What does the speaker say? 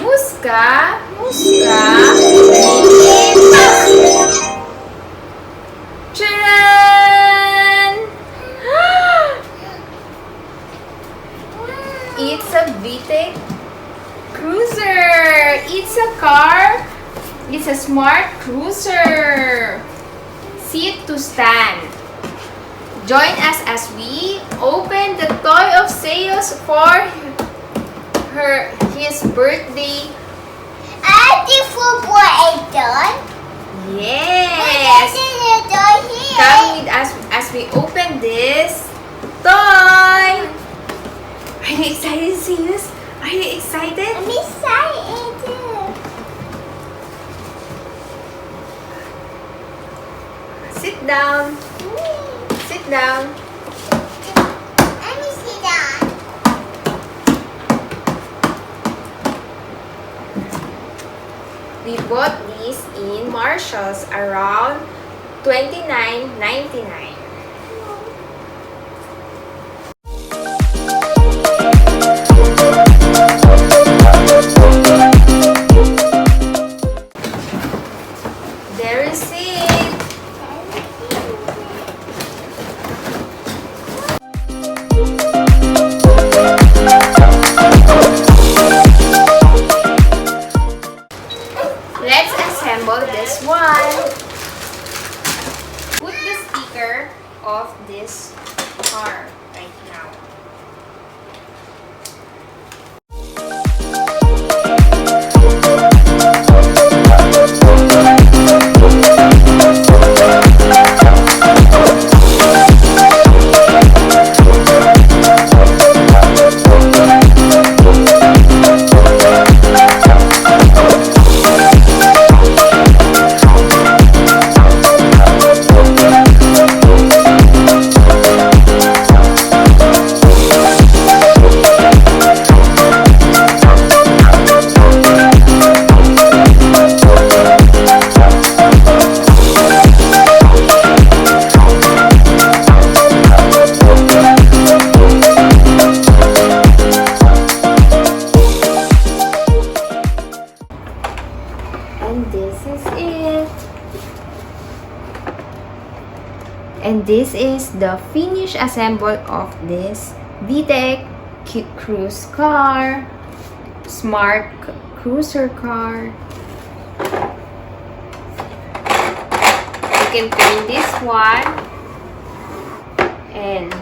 Muska, Minnie Mouse. Tcharan! It's a Vtech Cruiser. It's a car. It's a smart cruiser. Seat to stand. Join us as we open the toy of sales for his birthday. Ate football is done. Yes. Come Come with us as we open this toy. Are you excited to see this? Are you excited? I'm excited. Sit down. Sit down. Let me sit down. We bought these in Marshall's around $29.99. There is it. Let's assemble this one. Put the sticker of this car right now. And this is it. And this is the finished assemble of this Vtech Cruise car, Smart Cruiser car. You can turn this one and